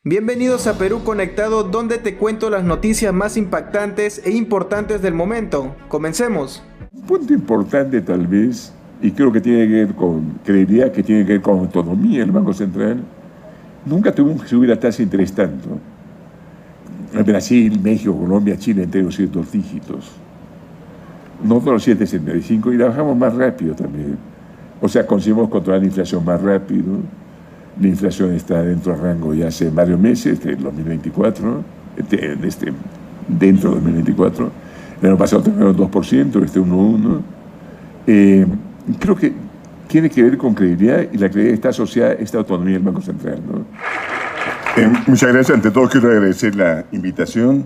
Bienvenidos a Perú Conectado, donde te cuento las noticias más impactantes e importantes del momento. Comencemos. Un punto importante tal vez, y creo que tiene que ver creería que tiene que ver con autonomía del Banco Central. Nunca tuvimos que subir la tasa de interés tanto. Brasil, México, Colombia, Chile, enteros 100 dígitos. Nosotros los 7,65 y la bajamos más rápido también. O sea, conseguimos controlar la inflación más rápido. La inflación está dentro del rango ya hace varios meses, del 2024, dentro del 2024. El año pasado tenemos 2%, 1,1%. Creo que tiene que ver con credibilidad, y la credibilidad está asociada a esta autonomía del Banco Central, ¿no? Muchas gracias. Ante todo, quiero agradecer la invitación,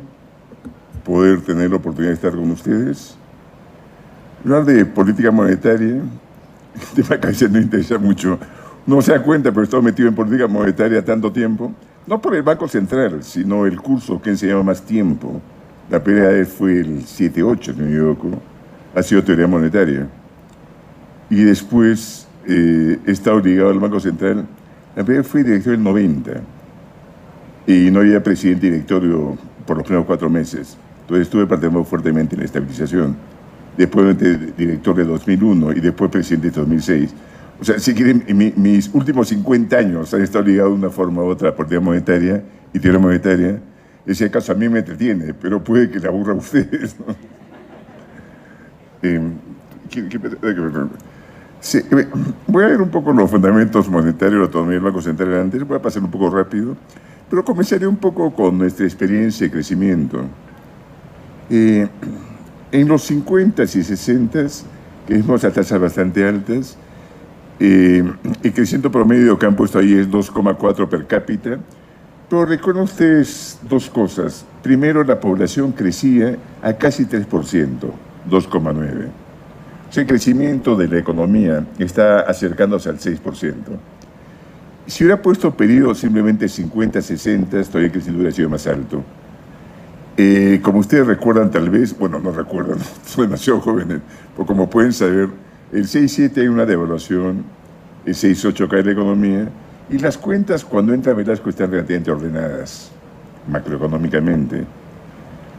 poder tener la oportunidad de estar con ustedes. Hablar de política monetaria, el tema que a veces no interesa mucho. No se da cuenta, pero he estado metido en política monetaria tanto tiempo, no por el Banco Central, sino el curso que he enseñado más tiempo. La primera vez fue el 7-8, si no me equivoco, ha sido teoría monetaria. Y después he estado ligado al Banco Central. La primera vez fui director del 90, y no había presidente y directorio por los primeros 4 meses. Entonces estuve participando fuertemente en la estabilización. Después director de 2001 y después presidente de 2006. O sea, si quieren, mis últimos 50 años han estado ligados de una forma u otra a política monetaria y teoría monetaria. Ese caso a mí me entretiene, pero puede que le aburra a ustedes, ¿no? Sí, voy a ver un poco los fundamentos monetarios de la autonomía del Banco Central antes, voy a pasar un poco rápido, pero comenzaré un poco con nuestra experiencia de crecimiento. En los 50s y 60s, que vimos a tasas bastante altas, el crecimiento promedio que han puesto ahí es 2,4 per cápita, pero recuerden ustedes dos cosas. Primero, la población crecía a casi 3%, 2,9. O sea, el crecimiento de la economía está acercándose al 6%. Si hubiera puesto periodos simplemente 50, 60, todavía el crecimiento hubiera sido más alto. Como ustedes recuerdan tal vez, bueno, no recuerdan, son demasiado jóvenes, pero como pueden saber, el 6,7 hay una devaluación, el 6,8 cae la economía, y las cuentas cuando entra Velasco están relativamente ordenadas macroeconómicamente.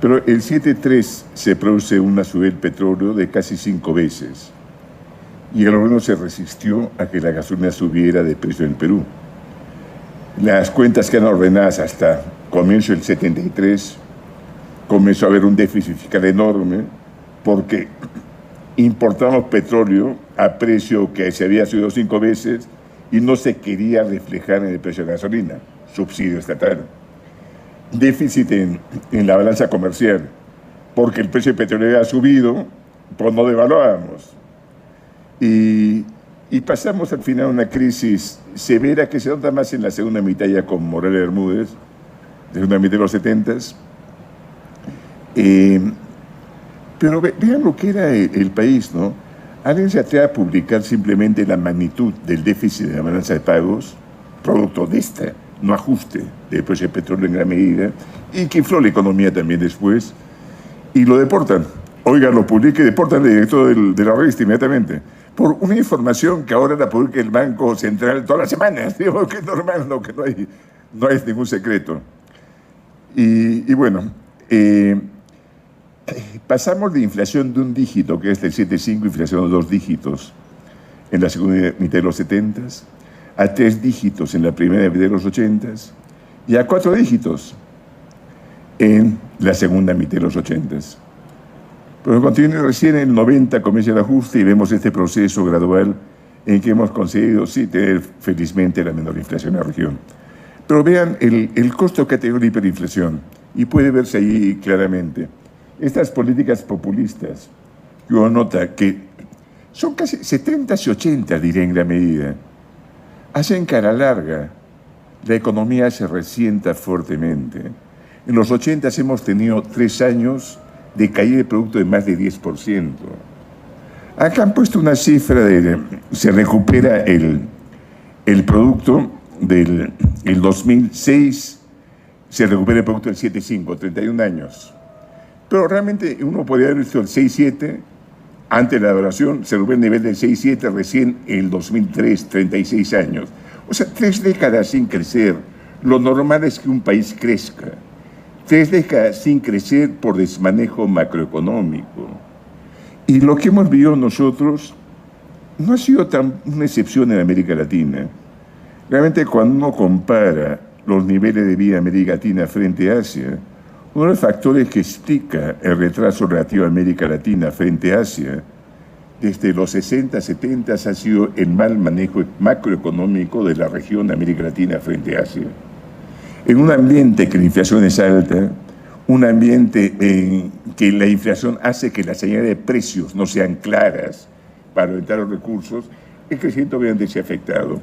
Pero el 7,3 se produce una subida del petróleo de casi 5 veces, y el gobierno se resistió a que la gasolina subiera de precio en Perú. Las cuentas quedan ordenadas hasta comienzo del 73, comenzó a haber un déficit fiscal enorme, porque importamos petróleo a precio que se había subido 5 veces y no se quería reflejar en el precio de la gasolina, subsidio estatal. Déficit en la balanza comercial, porque el precio del petróleo había subido, pues no devaluábamos. Y pasamos al final a una crisis severa que se nota más en la segunda mitad ya con Morales Bermúdez, la segunda mitad de los 70s. Pero vean lo que era el país, ¿no? Alguien se atreve a publicar simplemente la magnitud del déficit de la balanza de pagos, producto de este no ajuste del precio del petróleo en gran medida, y que infló la economía también después, y lo deportan. Oigan, lo publica y deportan al director de la revista inmediatamente, por una información que ahora la publica el Banco Central todas las semanas. Digo, que es normal, no, que no hay ningún secreto. Y bueno, pasamos de inflación de un dígito, que es el 7,5, inflación de 2 dígitos en la segunda mitad de los 70s, a 3 dígitos en la primera mitad de los 80s, y a 4 dígitos en la segunda mitad de los 80s. Pero continúa recién en el 90, comienza el ajuste y vemos este proceso gradual en que hemos conseguido, sí, tener felizmente la menor inflación en la región. Pero vean el costo que ha tenido la hiperinflación, y puede verse ahí claramente. Estas políticas populistas, que uno nota que son casi 70 y 80, diré en gran medida, hacen que a la larga la economía se resienta fuertemente. En los 80 hemos tenido 3 años de caída de producto de más de 10%. Acá han puesto una cifra se recupera el producto del 2006, se recupera el producto del 7,5, 31 años. Pero realmente uno podría haber visto el 6,7 antes de la devaluación, se recupera el nivel del 6,7 recién en el 2003, 36 años. O sea, 3 décadas sin crecer, Lo normal es que un país crezca. 3 décadas sin crecer por desmanejo macroeconómico. Y lo que hemos vivido nosotros no ha sido una excepción en América Latina. Realmente cuando uno compara los niveles de vida de América Latina frente a Asia, uno de los factores que explica el retraso relativo a América Latina frente a Asia, desde los 60, 70 ha sido el mal manejo macroeconómico de la región de América Latina frente a Asia. En un ambiente que la inflación es alta, un ambiente en que la inflación hace que las señales de precios no sean claras para aumentar los recursos, el crecimiento obviamente se ha afectado.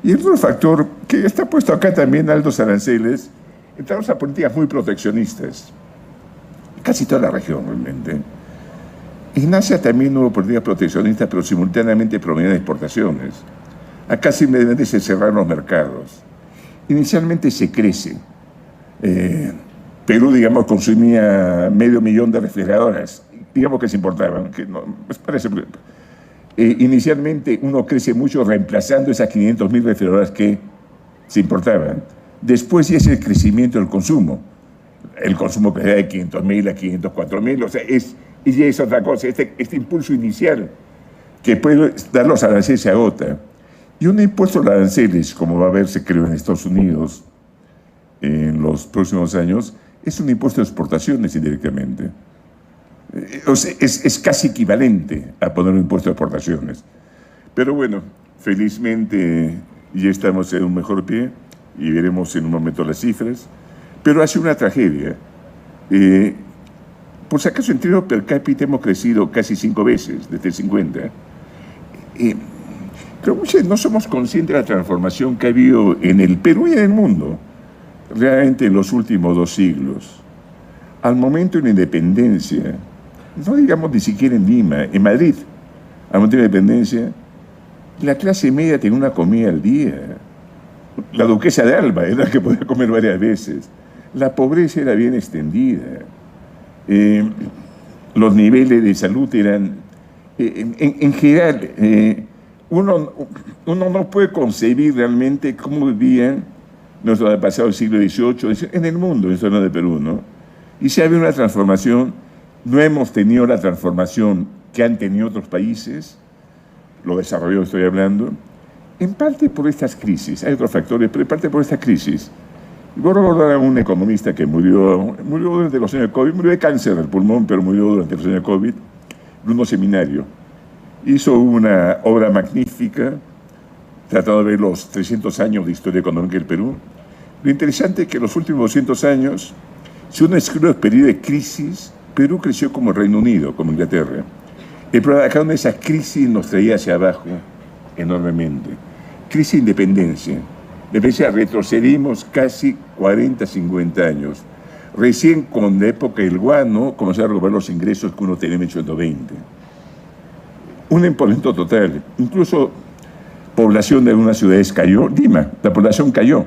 Y el otro factor que está puesto acá también, altos aranceles, entramos a políticas muy proteccionistas, casi toda la región realmente. En Asia también hubo políticas proteccionistas, pero simultáneamente promovían exportaciones. Acá simplemente se cerraron los mercados. Inicialmente se crece. Perú, digamos, consumía 500.000 de refrigeradoras, digamos que se importaban, que no, parece... inicialmente uno crece mucho reemplazando esas 500.000 refrigeradoras que se importaban. Después ya es el crecimiento del consumo. El consumo que da de 500.000 a 504.000, o sea, ya es otra cosa. Este impulso inicial que puede dar los aranceles se agota. Y un impuesto a los aranceles, como va a verse, creo, en Estados Unidos en los próximos años, es un impuesto de exportaciones indirectamente. O sea, es casi equivalente a poner un impuesto de exportaciones. Pero bueno, felizmente ya estamos en un mejor pie y veremos en un momento las cifras. Pero ha sido una tragedia. Por si acaso, en términos per cápita hemos crecido casi 5 veces desde el 50. Pero muchos no somos conscientes de la transformación que ha habido en el Perú y en el mundo, realmente en los últimos 2 siglos. Al momento de la independencia, no digamos ni siquiera en Lima, en Madrid, al momento de la independencia, la clase media tenía una comida al día. La duquesa de Alba era la que podía comer varias veces. La pobreza era bien extendida. Los niveles de salud eran, en general, uno no puede concebir realmente cómo vivían nuestros antepasados del siglo XVIII en el mundo, en zona de Perú, ¿no? Y si ha habido una transformación, no hemos tenido la transformación que han tenido otros países, lo desarrollado estoy hablando, en parte por estas crisis. Hay otros factores, pero en parte por esta crisis. Voy a recordar a un economista que murió durante los años de COVID, murió de cáncer del pulmón, pero murió durante los años de COVID, Bruno Seminario. Hizo una obra magnífica, tratando de ver los 300 años de historia económica del Perú. Lo interesante es que en los últimos 200 años, si uno excluye el periodo de crisis, Perú creció como el Reino Unido, como Inglaterra. El problema de cada una de esas crisis nos traía hacia abajo enormemente. Crisis de independencia. De hecho, retrocedimos casi 40, 50 años. Recién con la época del guano comenzaron a recuperar los ingresos que uno tenía en 1820. Un empobramiento total. Incluso población de algunas ciudades cayó. Lima, la población cayó.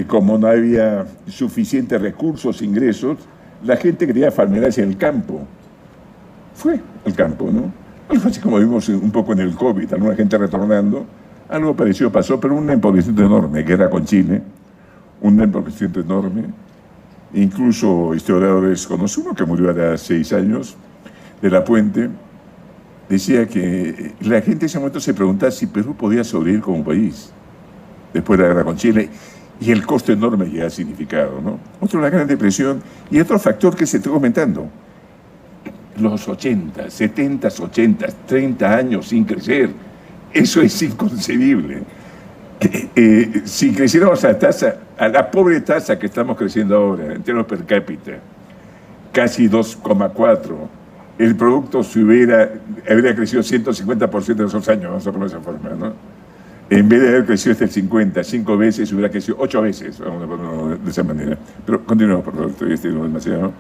Como no había suficientes recursos, ingresos, la gente quería farmearse en el campo. Fue al campo, ¿no? Algo así como vimos un poco en el COVID, alguna gente retornando. Algo parecido pasó, pero un empobrecimiento enorme, guerra con Chile, un empobrecimiento enorme. Incluso historiadores, conocí uno que murió hace 6 años, de La Puente, decía que la gente en ese momento se preguntaba si Perú podía sobrevivir como país después de la guerra con Chile y el costo enorme que ha significado, ¿no? Otro, la Gran Depresión, y otro factor que se está comentando, los 80, 70, 80, 30 años sin crecer. Eso es inconcebible. Si creciéramos a la pobre tasa que estamos creciendo ahora, en términos per cápita, casi 2,4, el producto habría crecido 150% en esos años, vamos a ponerlo de esa forma, ¿no? En vez de haber crecido hasta el 50, 5 veces, hubiera crecido 8 veces, vamos a ponerlo de esa manera. Pero continuemos, por favor, estoy estirando demasiado.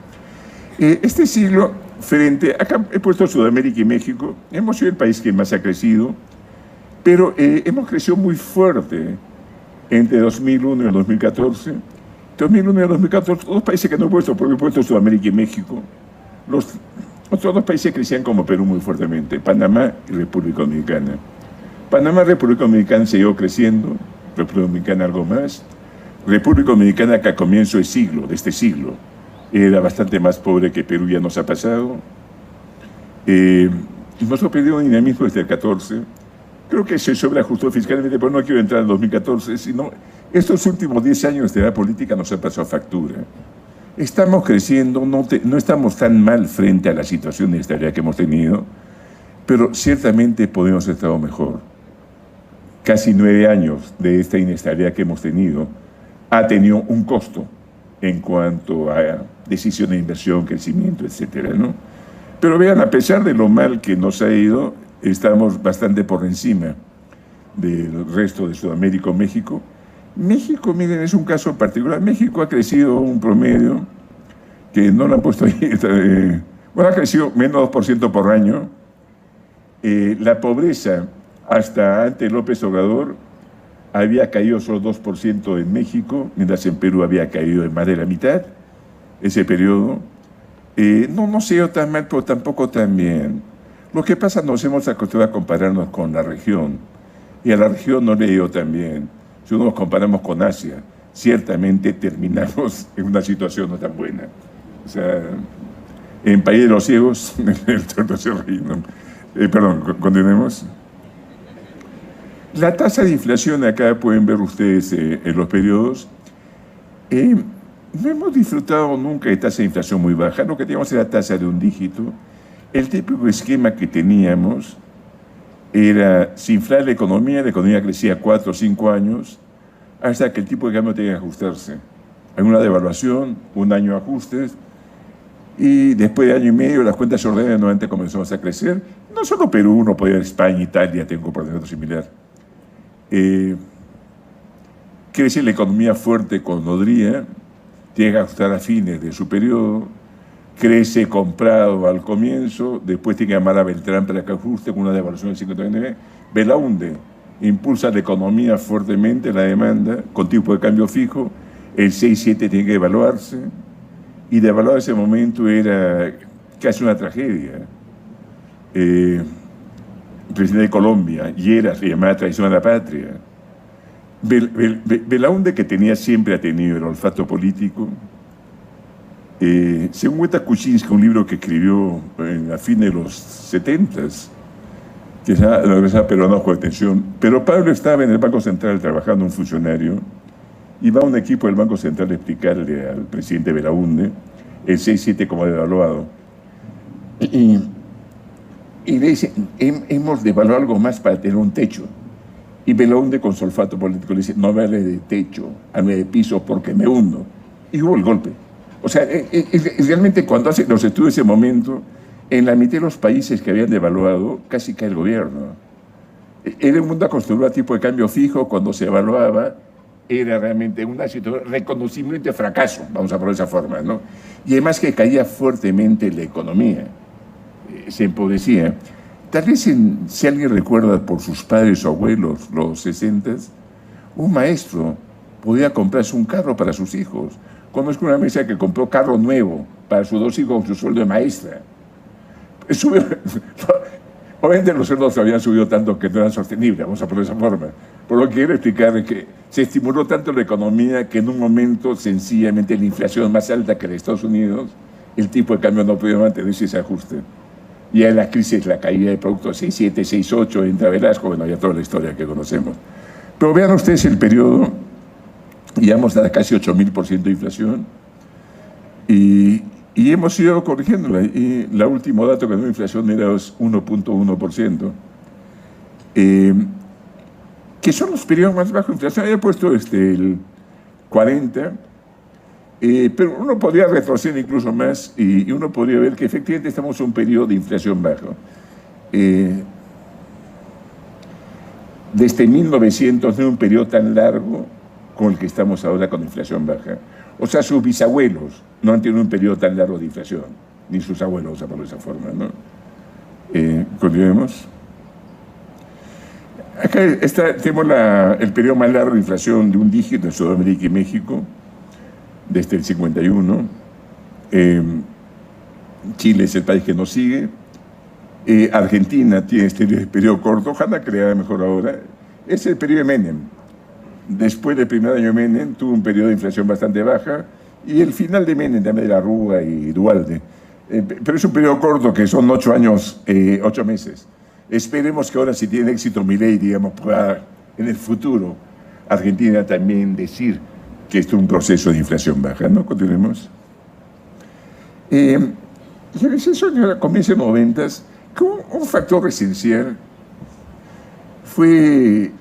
Este siglo, acá he puesto Sudamérica y México, hemos sido el país que más ha crecido, pero hemos crecido muy fuerte entre 2001 y 2014. 2001 y 2014, 2 países que no he puesto, porque he puesto Sudamérica y México. Los otros 2 países crecían como Perú muy fuertemente, Panamá y República Dominicana. Panamá y República Dominicana siguió creciendo, República Dominicana algo más. República Dominicana, que a comienzo de este siglo, era bastante más pobre que Perú, ya nos ha pasado. Hemos perdido un dinamismo desde el 14. Creo que se sobreajustó fiscalmente, pero no quiero entrar en 2014, sino estos últimos 10 años de la política nos han pasado factura. Estamos creciendo, no estamos tan mal frente a la situación de inestabilidad que hemos tenido, pero ciertamente podemos haber estado mejor. Casi 9 años de esta inestabilidad que hemos tenido ha tenido un costo en cuanto a decisiones de inversión, crecimiento, etcétera, ¿no? Pero vean, a pesar de lo mal que nos ha ido, estamos bastante por encima del resto de Sudamérica o México. México, miren, es un caso particular. México ha crecido un promedio que no lo han puesto ahí. Bueno, ha crecido menos 2% por año. La pobreza, hasta antes López Obrador, había caído solo 2% en México, mientras en Perú había caído en más de la mitad ese periodo. No se dio tan mal, pero tampoco tan bien. Lo que pasa, nos hemos acostumbrado a compararnos con la región, y a la región no le dio tan bien. Si nos comparamos con Asia, ciertamente terminamos en una situación no tan buena. O sea, en País de los Ciegos, perdón, continuemos. La tasa de inflación, acá pueden ver ustedes en los periodos, no hemos disfrutado nunca de tasa de inflación muy baja. Lo que teníamos era tasa de un dígito. El típico esquema que teníamos era, si inflar la economía crecía 4 o 5 años, hasta que el tipo de cambio tenía que ajustarse. Hay una devaluación, un año de ajustes, y después de año y medio las cuentas se ordenan, nuevamente comenzamos a crecer. No solo Perú, no podía ir España, Italia, tiene un comportamiento similar. Crece la economía fuerte con nodría, tiene que ajustar a fines de su periodo, crece comprado al comienzo, después tiene que llamar a Beltrán para que ajuste con una devaluación del 5,39. Belaúnde impulsa la economía fuertemente, la demanda, con tipo de cambio fijo, el 6,7 tiene que devaluarse, y devaluar ese momento era casi una tragedia. El presidente de Colombia, Lleras, le llamaba traición a la patria. Belaúnde, que siempre ha tenido el olfato político, según cuenta Kuczynski, un libro que escribió a fines de los 70s, que se llama La Universidad Peruana con Atención, pero Pablo estaba en el Banco Central trabajando, un funcionario, y va un equipo del Banco Central a explicarle al presidente Belaúnde el 6,7 como devaluado. Y le dice, hemos devaluado algo más para tener un techo. Y Belaúnde, con su olfato político, le dice, no me hable de techo, hable de piso porque me hundo. Y hubo el golpe. O sea, realmente cuando hace los estudios de ese momento, en la mitad de los países que habían devaluado, casi cae el gobierno. Era un mundo acostumbrado a tipo de cambio fijo, cuando se evaluaba, era realmente una situación, reconocimiento de fracaso, vamos a poner de esa forma, ¿no? Y además que caía fuertemente la economía, se empobrecía. Tal vez, si alguien recuerda por sus padres o abuelos, los 60s, un maestro podía comprarse un carro para sus hijos. Conozco una mesa que compró carro nuevo para sus 2 hijos con su sueldo de maestra. Obviamente los sueldos habían subido tanto que no eran sostenibles, vamos a poner de esa forma. Por lo que quiero explicar es que se estimuló tanto la economía que en un momento, sencillamente, la inflación más alta que en Estados Unidos, el tipo de cambio no podía mantenerse ese ajuste. Y en la crisis, la caída de productos 6,7, 6,8, entra Velasco, bueno, ya toda la historia que conocemos. Pero vean ustedes el periodo, llegamos a casi 8.000% de inflación, y hemos ido corrigiéndola. Y el último dato que dio inflación era 1,1%, que son los periodos más bajos de inflación. Había puesto el 40%, pero uno podría retroceder incluso más y uno podría ver que efectivamente estamos en un periodo de inflación bajo. Desde 1900 no hay un periodo tan largo como el que estamos ahora con inflación baja. O sea, sus bisabuelos no han tenido un periodo tan largo de inflación, ni sus abuelos, por esa forma, ¿no? Continuemos. Acá tenemos el periodo más largo de inflación de un dígito en Sudamérica y México, desde el 51. Chile es el país que nos sigue. Argentina tiene este periodo corto, ojalá que le haga mejor ahora. Es el periodo de Menem. después del primer año de Menem tuvo un periodo de inflación bastante baja, y el final de Menem también de la Rúa y Duhalde. Pero es un periodo corto, que son 8 años, 8 meses. Esperemos que ahora, si tiene éxito Milei, digamos, pueda en el futuro Argentina también decir que esto es un proceso de inflación baja, ¿no? Continuemos. Y en eso, a comienzos de 90, un factor esencial fue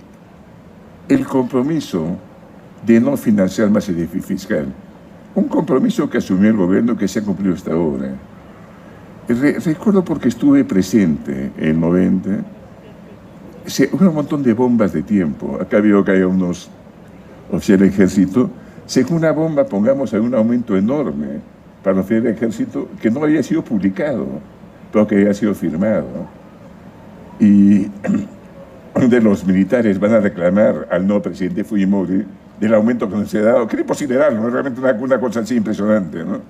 el compromiso de no financiar más el déficit fiscal. Un compromiso que asumió el gobierno, que se ha cumplido hasta ahora. Recuerdo, porque estuve presente en 90, hubo un montón de bombas de tiempo. Acá veo que hay unos oficiales del ejército. Según una bomba, pongamos, hay un aumento enorme para los oficiales del ejército que no había sido publicado, pero que había sido firmado. Y de los militares van a reclamar al nuevo presidente Fujimori del aumento que se ha dado, que era imposible darlo, ¿no? Realmente una cosa así impresionante, ¿no?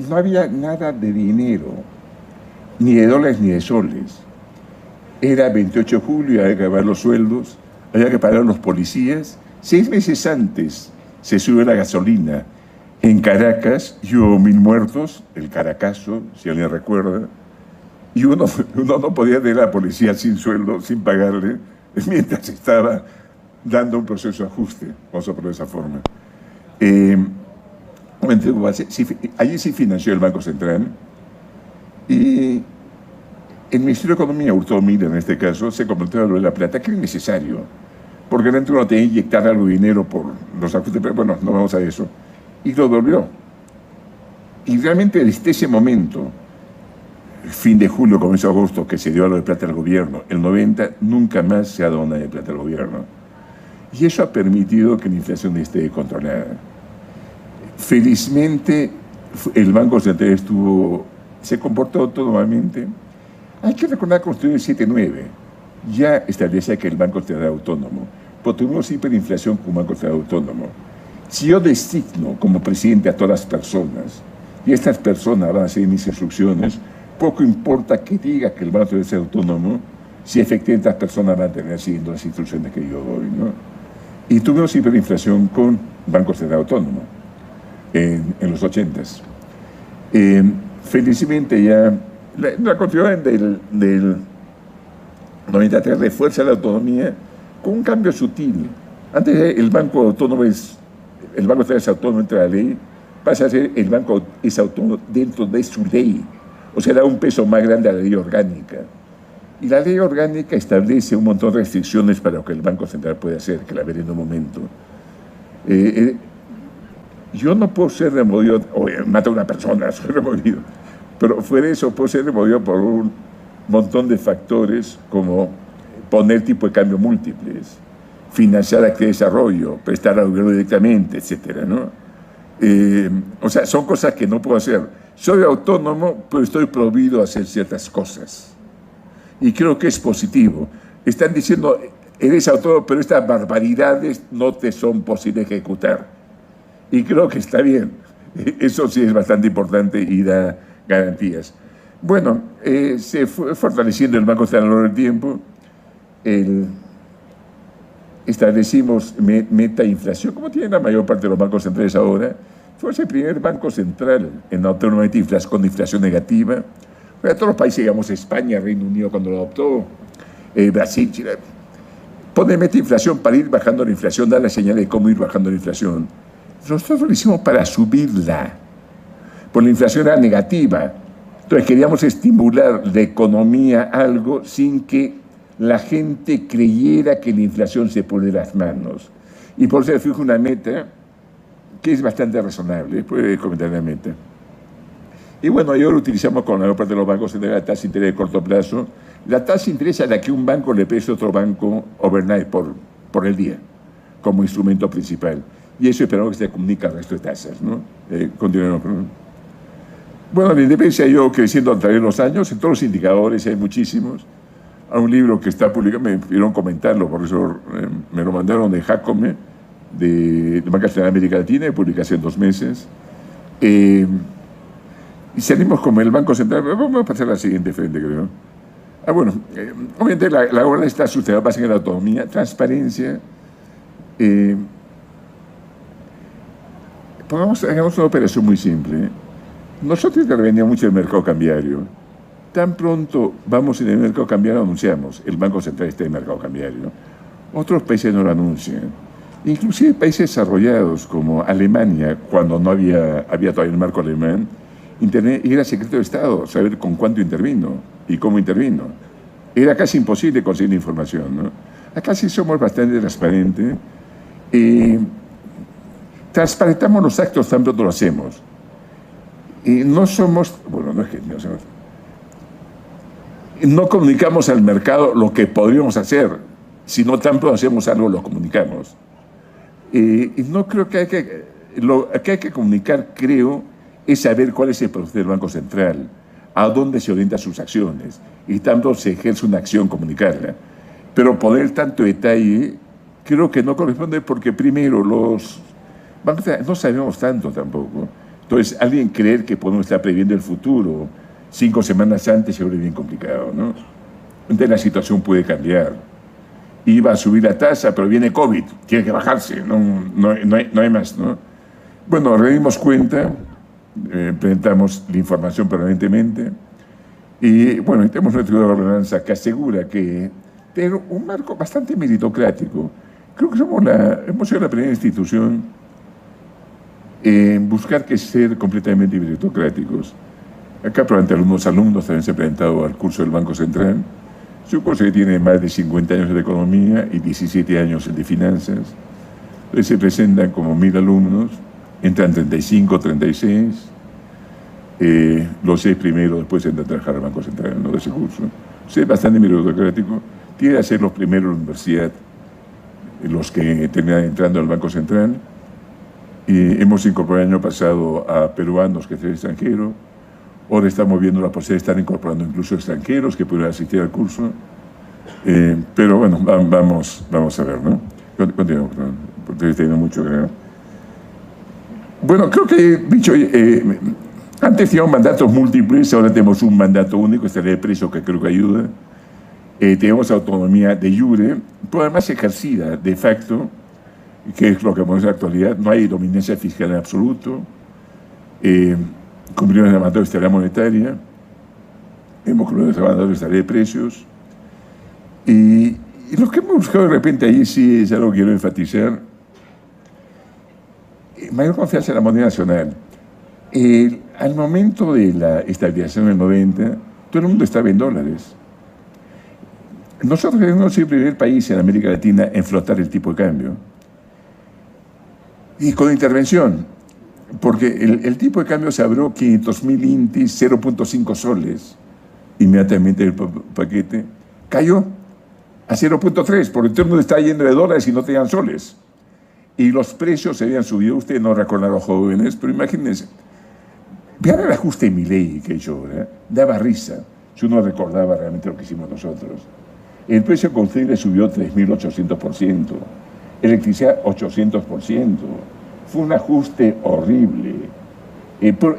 No había nada de dinero, ni de dólares ni de soles. Era 28 de julio, había que pagar los sueldos, había que pagar los policías. 6 meses antes se subió la gasolina en Caracas y hubo 1000 muertos, el Caracazo, si alguien recuerda, y uno no podía ir a la policía sin sueldo, sin pagarle, mientras estaba dando un proceso de ajuste, vamos a ponerlo de esa forma. Allí sí financió el Banco Central, y el Ministerio de Economía, Hurtado Miller en este caso, se comprometió a lo de la plata, que era necesario, porque dentro uno tenía que inyectar algo de dinero por los ajustes, pero bueno, no vamos a eso. Y lo devolvió. Y realmente desde ese momento, fin de julio, comienzo de agosto, que se dio algo de plata al gobierno, el 90, nunca más se ha dado nada de plata al gobierno. Y eso ha permitido que la inflación esté controlada. Felizmente, el Banco Central se comportó autónomamente. Hay que recordar que construyó el 79. Ya establecía que el Banco Central era autónomo, pero tuvimos hiperinflación con un Banco Central autónomo. Si yo designo como presidente a todas las personas, y estas personas van a seguir mis instrucciones, poco importa que diga que el Banco debe ser autónomo, si efectivamente las personas van a tener siguiendo las instrucciones que yo doy, ¿no? Y tuvimos hiperinflación con Banco Central autónomo en los 80s. Felizmente ya la Constitución del 93 refuerza la autonomía con un cambio sutil. Antes el Banco Autónomo el Banco Central es autónomo dentro de la ley, pasa a ser el banco es autónomo dentro de su ley. O sea, da un peso más grande a la ley orgánica. Y la ley orgánica establece un montón de restricciones para lo que el Banco Central puede hacer, que la veré en un momento. Yo no puedo ser removido, o mata a una persona, soy removido, pero fuera de eso puedo ser removido por un montón de factores, como poner tipo de cambio múltiples, financiar actividad de desarrollo, prestar al gobierno directamente, etcétera, ¿no? O sea, son cosas que no puedo hacer. Soy autónomo, pero estoy prohibido a hacer ciertas cosas. Y creo que es positivo. Están diciendo, eres autónomo, pero estas barbaridades no te son posibles de ejecutar. Y creo que está bien. Eso sí es bastante importante y da garantías. Bueno, se fue fortaleciendo el Banco Central a lo largo del tiempo. Establecimos meta inflación, como tienen la mayor parte de los bancos centrales ahora. Fue el primer banco central en adoptar una meta inflación con inflación negativa. Todos los países, digamos, España, Reino Unido cuando lo adoptó, Brasil, Chile, pone meta inflación para ir bajando la inflación, da la señal de cómo ir bajando la inflación. Nosotros lo hicimos para subirla, porque la inflación era negativa. Entonces queríamos estimular la economía algo sin que la gente creyera que la inflación se pone de las manos. Y por eso fijó una meta que es bastante razonable, puede comentar la meta. Y bueno, ahora utilizamos con la mayor parte de los bancos la tasa de interés de corto plazo, la tasa de interés a la que un banco le presta a otro banco overnight por el día, como instrumento principal. Y eso esperamos que se comunique al resto de tasas, ¿no? Continuemos. Bueno, la independencia ha ido creciendo a través de los años, en todos los indicadores hay muchísimos. Hay un libro que está publicado, me pidieron comentarlo, por eso me lo mandaron de Jacome, de Banca Central de América Latina, de publicación en 2 meses. Y salimos como el Banco Central. Vamos a pasar a la siguiente frente, creo. Bueno, obviamente la obra está sustentada básicamente en la autonomía, transparencia. Eh, hagamos una operación muy simple. Nosotros intervenimos mucho en el mercado cambiario. Tan pronto vamos en el mercado cambiario, anunciamos, el Banco Central está en el mercado cambiario. Otros países no lo anuncian. Inclusive países desarrollados como Alemania, cuando no había todavía el marco alemán, y era secreto de Estado saber con cuánto intervino y cómo intervino. Era casi imposible conseguir información, ¿no? Acá sí somos bastante transparentes. Transparentamos los actos tan pronto lo hacemos. Y no somos, bueno, no es que no somos, no comunicamos al mercado lo que podríamos hacer, sino tan pronto hacemos algo, lo comunicamos. Y no creo que lo que hay que comunicar, creo, es saber cuál es el proceso del Banco Central, a dónde se orientan sus acciones, y tanto se ejerce una acción, comunicarla. Pero poner tanto detalle, creo que no corresponde porque primero los bancos no sabemos tanto tampoco. Entonces, alguien creer que podemos estar previendo el futuro 5 semanas antes se vuelve bien complicado, ¿no? Entonces la situación puede cambiar. Iba a subir la tasa, pero viene COVID, tiene que bajarse, no hay más, ¿no? Bueno, nos dimos cuenta, presentamos la información permanentemente y, bueno, tenemos nuestra gobernanza que asegura que tener un marco bastante meritocrático. Creo que hemos sido la primera institución en buscar que ser completamente meritocráticos. Acá, probablemente algunos alumnos también se han presentado al curso del Banco Central. Es un curso que tiene más de 50 años de economía y 17 años de finanzas. Entonces se presentan como 1000 alumnos, entran 35, 36. Los 6 primeros después entran a trabajar al Banco Central, ¿no?, de ese curso. Es bastante meritocrático. Tiene que ser los primeros en la universidad, los que terminan entrando al Banco Central. Y hemos incorporado el año pasado a peruanos que están extranjeros. Ahora estamos viendo la posibilidad de estar incorporando incluso extranjeros que pudieran asistir al curso. Pero bueno, vamos a ver, ¿no? Continuamos, porque estoy teniendo mucho que ver. Bueno, creo que, dicho, antes teníamos mandatos múltiples, ahora tenemos un mandato único, esta ley de precios que creo que ayuda. Tenemos autonomía de jure, pero además ejercida de facto, que es lo que vemos en la actualidad. No hay dominancia fiscal en absoluto. Cumplimos el mandato de estabilidad monetaria, hemos cumplido el mandato de estabilidad de precios, y lo que hemos buscado de repente ahí sí es algo que quiero enfatizar: mayor confianza en la moneda nacional. Al momento de la estabilización del 90, todo el mundo estaba en dólares. Nosotros hemos sido el primer país en América Latina en flotar el tipo de cambio, y con intervención. Porque el tipo de cambio se abrió 500.000 intis, 0.5 soles. Inmediatamente el paquete cayó a 0.3, porque todo el mundo estaba yendo de dólares y no tenían soles. Y los precios se habían subido. Ustedes no recordarán, los jóvenes, pero imagínense. Vean el ajuste de Milei que hizo ahora. Daba risa si uno recordaba realmente lo que hicimos nosotros. El precio del combustible subió 3.800%. Electricidad, 800%. Fue un ajuste horrible.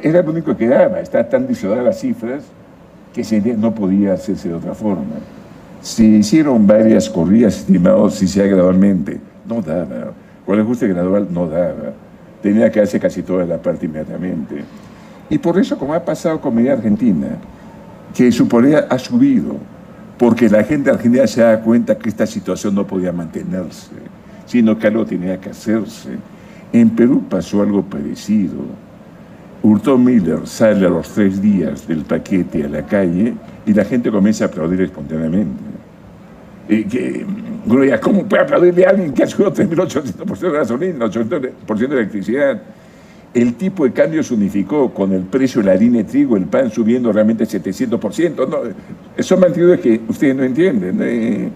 Era lo único que daba. Estaban tan disociadas las cifras que no podía hacerse de otra forma. Se hicieron varias corridas estimados si sea gradualmente. No daba. Con el ajuste gradual no daba. Tenía que hacerse casi toda la parte inmediatamente. Y por eso, como ha pasado con Medida Argentina, que su poder ha subido, porque la gente argentina se da cuenta que esta situación no podía mantenerse, sino que algo tenía que hacerse. En Perú pasó algo parecido. Hurtado Miller sale a los 3 días del paquete a la calle y la gente comienza a aplaudir espontáneamente. ¿Cómo puede aplaudirle a alguien que ha subido 3.800% de gasolina, 800% de electricidad? El tipo de cambio se unificó con el precio de la harina de trigo, el pan subiendo realmente 700%. No, son mentiras que ustedes no entienden.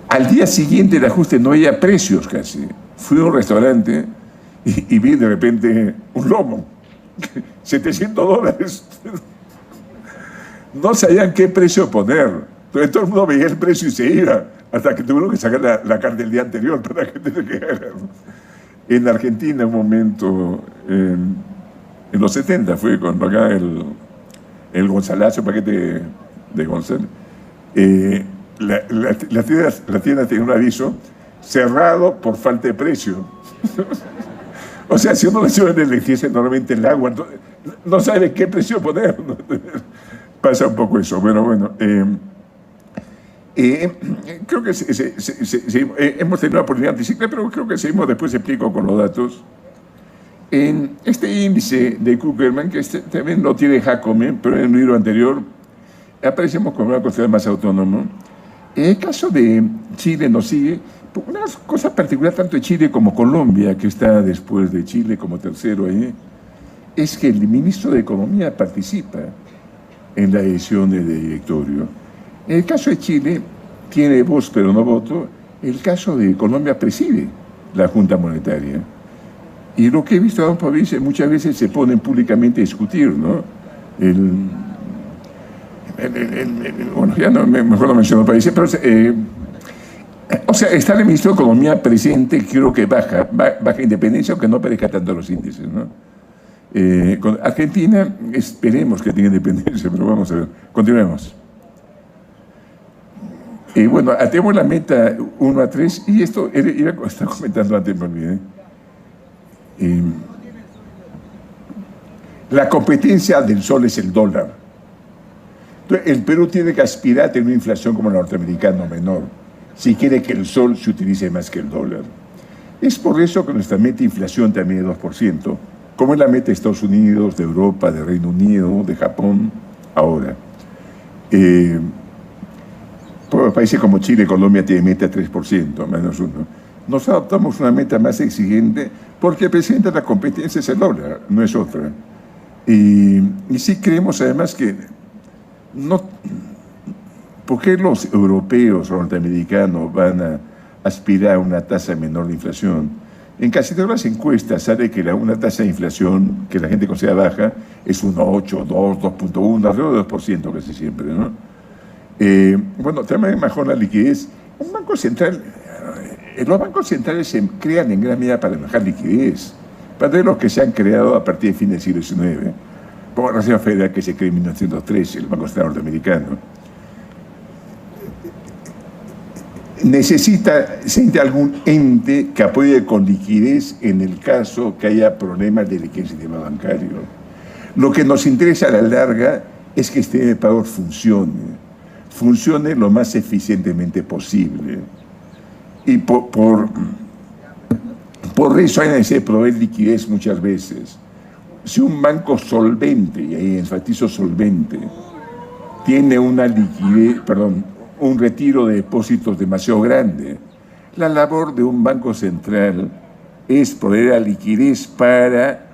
Al día siguiente del ajuste no había precios casi. Fui a un restaurante y vi de repente un lomo, $700. No sabían qué precio poner. Entonces todo el mundo veía el precio y se iba, hasta que tuvieron que sacar la carne del día anterior para que te quedara. En Argentina, un momento, en los 70, fue cuando acá el Gonzalazo, paquete de González, la tienda tenía un aviso: cerrado por falta de precio. O sea, si uno le sube la electricidad normalmente el agua, no sabe qué precio poner, ¿no? Pasa un poco eso. Bueno, creo que hemos tenido una oportunidad anticicla, pero creo que seguimos, después explico con los datos. En este índice de Kuckerman, que también lo tiene Jacome, pero en el libro anterior, aparecemos como una cosa más autónoma. En el caso de Chile nos sigue una cosa particular tanto de Chile como Colombia, que está después de Chile como tercero ahí, es que el ministro de Economía participa en la elección de directorio. En el caso de Chile tiene voz pero no voto. El caso de Colombia preside la Junta Monetaria. Y lo que he visto a don Fabricio, muchas veces se ponen públicamente a discutir, ¿no? Bueno, ya no, mejor no menciono países, pero o sea, está el ministro de Economía presente, creo que baja independencia, aunque no parezca tanto los índices, ¿no? Con Argentina, esperemos que tenga independencia, pero vamos a ver. Continuemos. Bueno, tenemos la meta 1 a 3, y esto estaba comentando antes, me olvidé. La competencia del sol es el dólar. Entonces, el Perú tiene que aspirar a tener una inflación como el norteamericano menor, si quiere que el sol se utilice más que el dólar. Es por eso que nuestra meta de inflación también es 2%, como es la meta de Estados Unidos, de Europa, de Reino Unido, de Japón, ahora. Países como Chile y Colombia tienen meta 3%, menos 1%. Nos adoptamos una meta más exigente porque el presidente de la competencia es el dólar, no es otra. Y sí creemos además que ¿por qué los europeos o norteamericanos van a aspirar a una tasa menor de inflación? En casi todas las encuestas sale que una tasa de inflación que la gente considera baja es 1,8, 2, 2,1, alrededor de 2% casi siempre, ¿no? Bueno, también mejor la liquidez. Un banco central, los bancos centrales se crean en gran medida para manejar liquidez, para los que se han creado a partir del fin del siglo XIX, como la Reserva Federal que se creó en 1913, el Banco Central Norteamericano. Siente algún ente que apoye con liquidez en el caso que haya problemas de liquidez en el sistema bancario. Lo que nos interesa a la larga es que este pago funcione lo más eficientemente posible. Y por eso hay necesidad de proveer liquidez muchas veces. Si un banco solvente, y ahí enfatizo solvente, tiene un retiro de depósitos demasiado grande, la labor de un banco central es proveer la liquidez para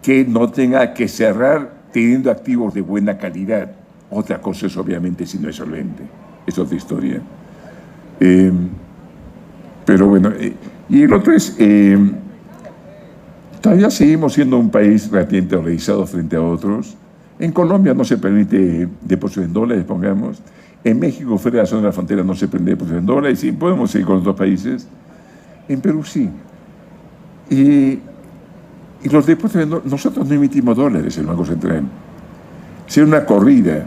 que no tenga que cerrar teniendo activos de buena calidad. Otra cosa es, obviamente, si no es solvente. Es otra historia. Pero bueno, y el otro es, todavía seguimos siendo un país relativamente organizado frente a otros. En Colombia no se permite depósitos en dólares, pongamos. En México, fuera de la zona de la frontera, no se permite depósitos en dólares. Sí, podemos seguir con los dos países. En Perú sí. Y los depósitos en dólares, nosotros no emitimos dólares en el Banco Central. Si hay una corrida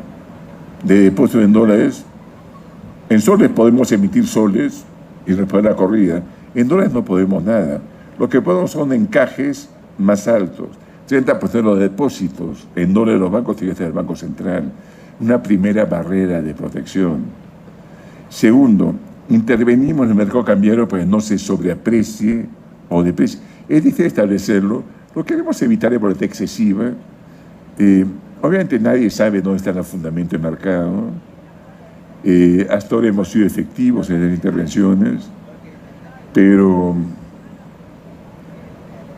de depósitos en dólares, en soles podemos emitir soles y responder la corrida. En dólares no podemos nada. Lo que podemos son encajes más altos. 30% de los depósitos en dólares de los bancos tiene que estar el Banco Central. Una primera barrera de protección. Segundo, intervenimos en el mercado cambiario para que no se sobreaprecie o deprecie. Es difícil establecerlo. Lo que queremos evitar es volatilidad excesiva. Obviamente nadie sabe dónde está el fundamento del mercado. Hasta ahora hemos sido efectivos en las intervenciones, pero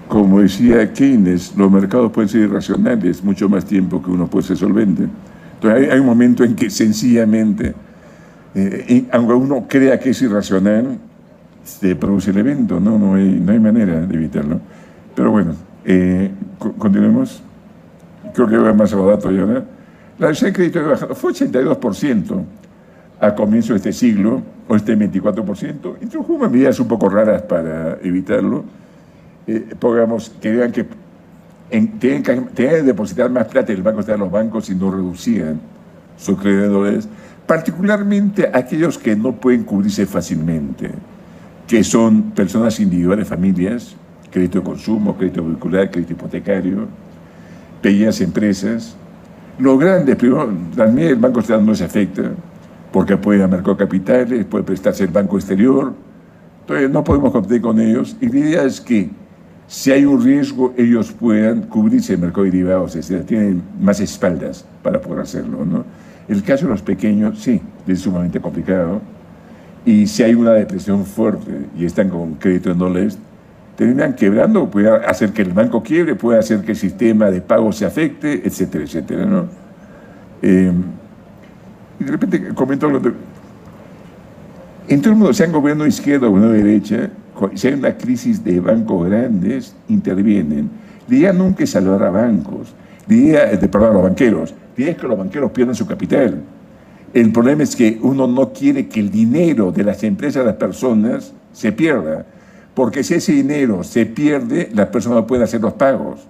como decía Keynes, los mercados pueden ser irracionales mucho más tiempo que uno puede ser solvente. Entonces hay un momento en que sencillamente, aunque uno crea que es irracional, se produce el evento, no hay manera de evitarlo. Pero bueno, continuemos. Creo que voy a más a los datos ya, ¿no? La velocidad de crédito que bajado fue 82% a comienzo de este siglo, o este 24%. Introdujo medidas un poco raras para evitarlo. Pongamos que vean que tenían que depositar más plata en el Banco Central de los bancos y no reducían sus créditos, particularmente aquellos que no pueden cubrirse fácilmente. que son personas individuales, familias, crédito de consumo, crédito vehicular, crédito hipotecario, pequeñas empresas. Los grandes, primero, también el Banco Central no se afecta, porque puede ir al mercado de capitales, puede prestarse el banco exterior, entonces no podemos competir con ellos. Y la idea es que si hay un riesgo, ellos puedan cubrirse el mercado de derivados, es decir, tienen más espaldas para poder hacerlo, ¿no? El caso de los pequeños, sí, es sumamente complicado. Y si hay una depresión fuerte y están con crédito en dólares, terminan quebrando, puede hacer que el banco quiebre, puede hacer que el sistema de pago se afecte, etcétera, etcétera, ¿no? Y de repente comento algo. En todo el mundo, sea en gobierno de izquierda o gobierno de derecha, si hay una crisis de bancos grandes, intervienen. La idea nunca es salvar a bancos, la idea, perdón, a los banqueros. La idea es que los banqueros pierdan su capital. El problema es que uno no quiere que el dinero de las empresas, de las personas, se pierda. Porque si ese dinero se pierde, las personas no pueden hacer los pagos.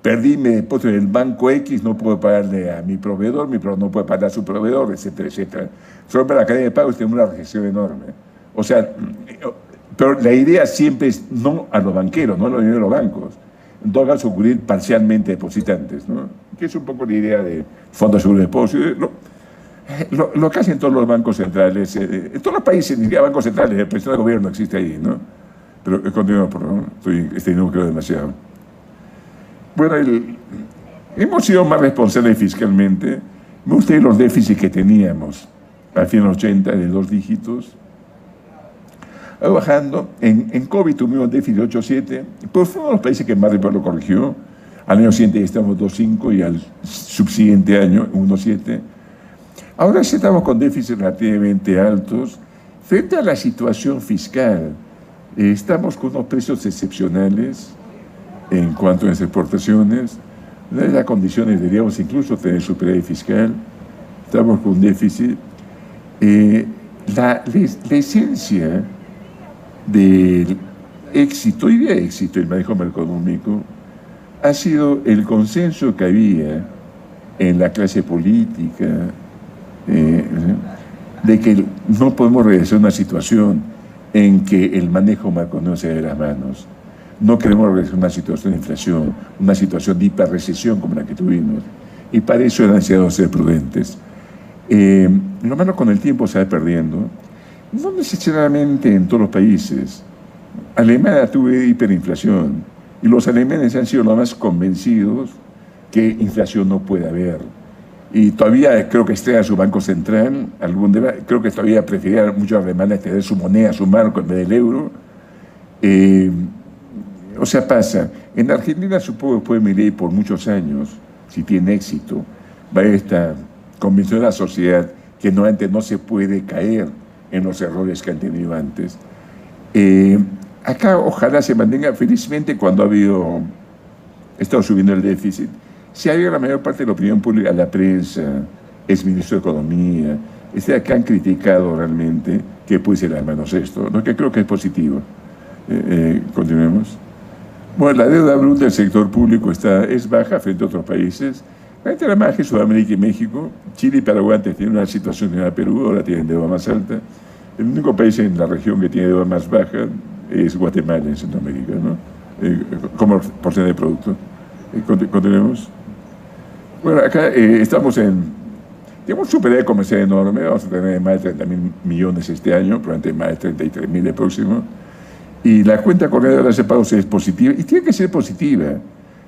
Perdí mi depósito en el banco X, no puedo pagarle a mi proveedor no puede pagar a su proveedor, etcétera, etcétera. Solo para la cadena de pagos tenemos una recesión enorme. O sea, pero la idea siempre es no a los banqueros, no a los dineros de los bancos. En todo caso, cubrir parcialmente depositantes, ¿no? Que es un poco la idea de fondos de seguro de depósito. Lo que hacen todos los bancos centrales, en todos los países, ni siquiera bancos centrales, el presidente del gobierno existe ahí, ¿no? Pero continuamos, por favor, no creo demasiado. Bueno, hemos sido más responsables fiscalmente. Me gusta los déficits que teníamos al fin de los 80, de 2 dígitos. Va bajando. En COVID tuvimos déficit de 8,7, pues fue uno de los países que más rápido lo corrigió. Al año siguiente estamos 2,5 y al subsiguiente año 1,7. Ahora sí estamos con déficits relativamente altos. Frente a la situación fiscal, estamos con unos precios excepcionales en cuanto a las exportaciones. En las condiciones deberíamos incluso tener superávit fiscal. Estamos con un déficit. La esencia del éxito y de éxito del manejo macroeconómico ha sido el consenso que había en la clase política de que no podemos regresar a una situación en que el manejo macroeconómico se dé de las manos. No queremos regresar a una situación de inflación, una situación de hiperrecesión como la que tuvimos. Y para eso es necesario ser prudentes. Lo malo con el tiempo se va perdiendo. No necesariamente en todos los países. Alemania tuvo hiperinflación y los alemanes han sido los más convencidos que inflación no puede haber. Y todavía creo que estrella su banco central, creo que todavía prefería muchos alemanes tener su moneda, su marco en vez del euro. O sea, pasa. En Argentina supongo que puede Milei por muchos años, si tiene éxito, va a esta convención de la sociedad que no se puede caer en los errores que han tenido antes. Acá ojalá se mantenga, felizmente cuando ha estado subiendo el déficit, se ha habido la mayor parte de la opinión pública, la prensa, ex ministro de Economía, que han criticado realmente que puede ser al menos esto, lo que creo que es positivo. Continuemos. Bueno, la deuda bruta del sector público es baja frente a otros países. Frente a la margen Sudamérica y México, Chile y Paraguay antes tienen una situación similar a Perú, ahora tienen deuda más alta. El único país en la región que tiene deuda más baja es Guatemala, en Centroamérica, ¿no? Como porcentaje de producto. Continuemos. Bueno, acá estamos tenemos un superávit comercial enorme, vamos a tener más de 30.000 millones este año, probablemente más de 33.000 el próximo. Y la cuenta corriente de las pagos es positiva, y tiene que ser positiva,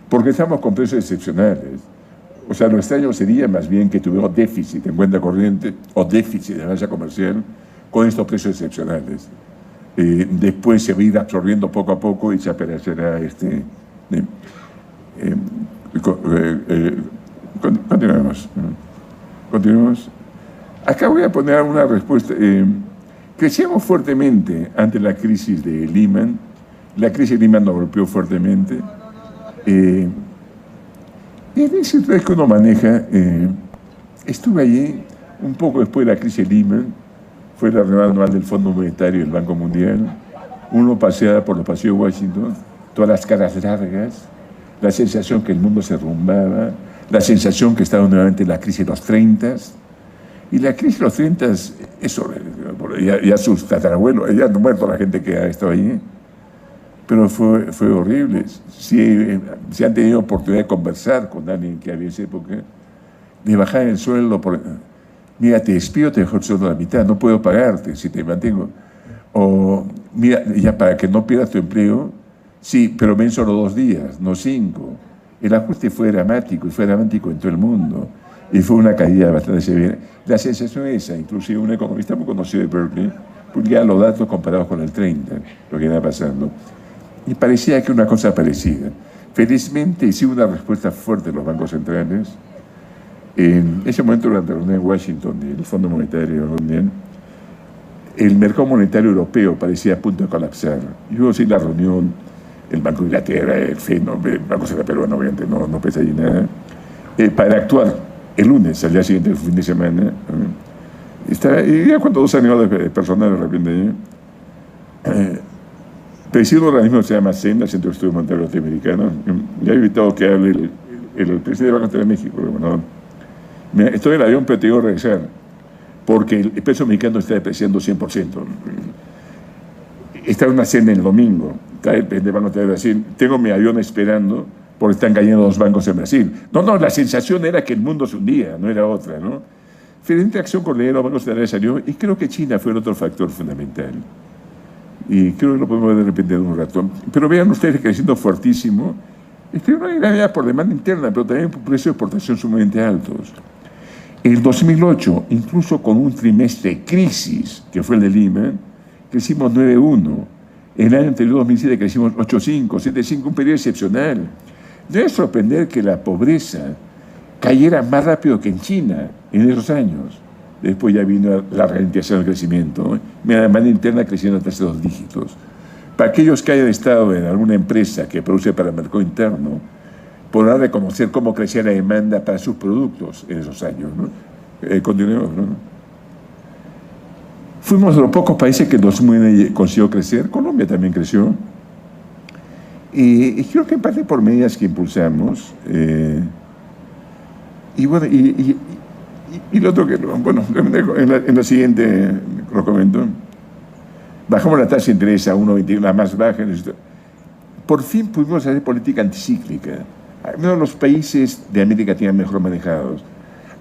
porque estamos con precios excepcionales. O sea, lo extraño sería más bien que tuviéramos déficit en cuenta corriente o déficit de balanza comercial con estos precios excepcionales. Después se va a ir absorbiendo poco a poco y se aparecerá continuemos. Acá voy a poner una respuesta. Crecíamos fuertemente ante la crisis de Lehman. La crisis de Lehman nos golpeó fuertemente. Y en ese tren que uno maneja, estuve allí un poco después de la crisis de Lehman, fue la reunión anual del Fondo Monetario y del Banco Mundial. Uno paseaba por los pasillos de Washington, todas las caras largas, la sensación que el mundo se derrumbaba, la sensación que estaba nuevamente en la crisis de los 30, Y la crisis de los 30 es horrible. Ya sus tatarabuelos, ya han muerto la gente que ha estado allí, pero fue horrible. Si han tenido oportunidad de conversar con alguien que había en esa época, de bajar el sueldo, mira, te despido, te dejo el sueldo a la mitad, no puedo pagarte si te mantengo. O, mira, ya para que no pierdas tu empleo, sí, pero ven solo 2 días, no 5. El ajuste fue dramático, y fue dramático en todo el mundo. Y fue una caída bastante severa. La sensación es esa, inclusive un economista muy conocido de Berkeley, publicaba los datos comparados con el 30, lo que iba pasando. Y parecía que una cosa parecida. Felizmente, sí hubo una respuesta fuerte de los bancos centrales. En ese momento, durante la reunión en Washington del Fondo Monetario, el mercado monetario europeo parecía a punto de colapsar. Y luego sí la reunión, el Banco de Inglaterra, el FED, el Banco Central Peruano, obviamente no pesa ahí nada, para actuar el lunes, al día siguiente, el fin de semana. Y ya cuando 2 años de personal de repente, presido un organismo que se llama CEN, el Centro de Estudios Monetarios Norteamericanos, ya he evitado que hable el presidente del Banco Central de México. Bueno, estoy en el avión, pero te digo regresar, porque el peso mexicano está depreciando 100%. Está en una cena el domingo, está el Banco de Brasil, tengo mi avión esperando, porque están cayendo 2 bancos en Brasil. No, la sensación era que el mundo se hundía, no era otra, ¿no? Diferente acción con los bancos centrales salió, y creo que China fue el otro factor fundamental. Y creo que lo podemos ver de repente en un rato. Pero vean ustedes creciendo fuertísimo. No era por demanda interna, pero también por precios de exportación sumamente altos. El 2008, incluso con un trimestre de crisis, que fue el de Lima, crecimos 9.1. El año anterior, 2007, crecimos 8.5, 7.5, un periodo excepcional. Debe sorprender que la pobreza cayera más rápido que en China en esos años. Después ya vino la ralentización del crecimiento. La demanda interna creciendo hasta 2 dígitos. Para aquellos que hayan estado en alguna empresa que produce para el mercado interno, podrán reconocer cómo crecía la demanda para sus productos en esos años, ¿no? Continuemos, ¿no? Fuimos de los pocos países que en 2009 consiguió crecer. Colombia también creció. Y creo que en parte por medidas que impulsamos. Y bueno, y lo otro que, bueno, en la siguiente lo comento. Bajamos la tasa de interés a 1,21, la más baja. Por fin pudimos hacer política anticíclica. Uno de los países de América Latina mejor manejados.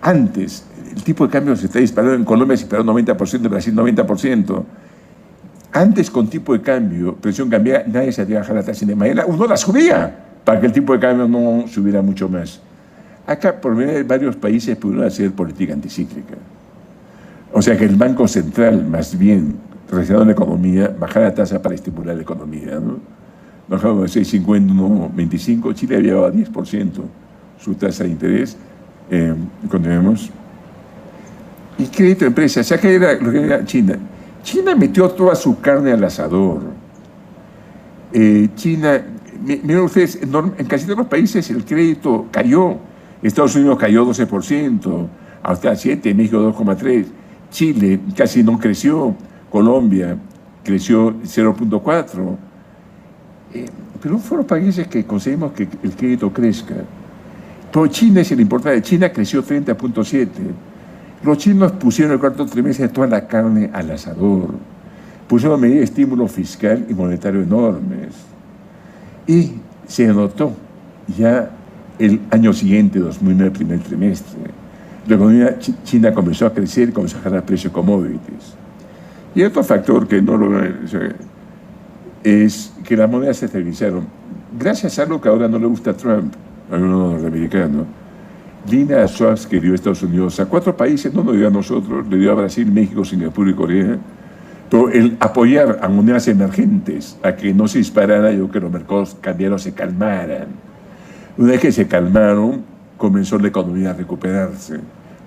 Antes, el tipo de cambio se está disparando. En Colombia se disparó 90%, en Brasil 90%. Antes, con tipo de cambio, presión cambiaria, nadie se atrevía a bajar la tasa de manera, uno la subía para que el tipo de cambio no subiera mucho más. Acá, por medio de varios países, pudieron hacer política anticíclica. O sea que el Banco Central, más bien, relacionado a la economía, bajara la tasa para estimular la economía, ¿no? Bajamos de 6,50 a 1,25, Chile había llevado a 10% su tasa de interés. Continuemos. Y crédito de empresas, ya que era lo que era China. China metió toda su carne al asador. China, miren ustedes, en casi todos los países el crédito cayó. Estados Unidos cayó 12%, Australia 7%, México 2,3%, Chile casi no creció, Colombia creció 0,4%. Pero fueron países que conseguimos que el crédito crezca. Pero China es el importante. China creció 30,7%. Los chinos pusieron el 4º trimestre toda la carne al asador. Pusieron medidas de estímulo fiscal y monetario enormes. Y se notó ya el año siguiente, 2009, primer trimestre. La economía china comenzó a crecer y comenzó a jalar precios de commodities. Y otro factor que no lo es que las monedas se estabilizaron. Gracias a algo que ahora no le gusta a Trump, a uno norteamericano, línea de swaps que dio Estados Unidos a 4 países, no nos dio a nosotros, le dio a Brasil, México, Singapur y Corea, pero el apoyar a monedas emergentes a que no se disparara, yo que los mercados cambiarios se calmaran. Una vez que se calmaron, comenzó la economía a recuperarse,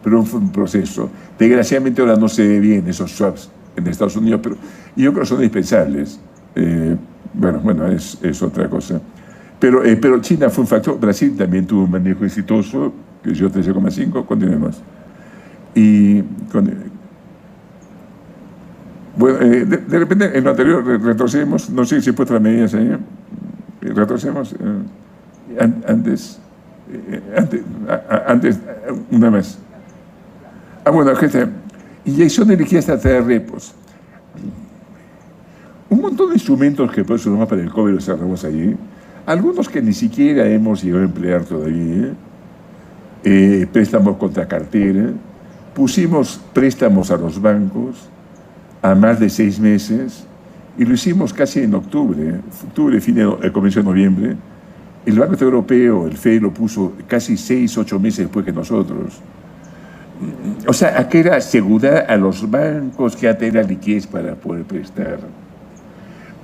pero fue un proceso. Desgraciadamente ahora no se ve bien esos swaps en Estados Unidos, pero yo creo que son indispensables. Bueno, es otra cosa. Pero China fue un factor. Brasil también tuvo un manejo exitoso, creció 13,5%, continuemos. Y bueno, de repente en lo anterior retrocedemos, no sé si he puesto las medidas ahí, retrocedemos antes una vez. Bueno, gente, inyección de liquidez hasta traer repos. Un montón de instrumentos que por eso nomás para el COVID los cerramos allí. Algunos que ni siquiera hemos llegado a emplear todavía. Préstamos contra cartera. Pusimos préstamos a los bancos a más de 6 meses y lo hicimos casi en octubre, el comienzo de noviembre. El Banco Central Europeo, el FED, lo puso casi 6-8 meses después que nosotros. O sea, aquí era asegurar a los bancos que ya tenían liquidez para poder prestar.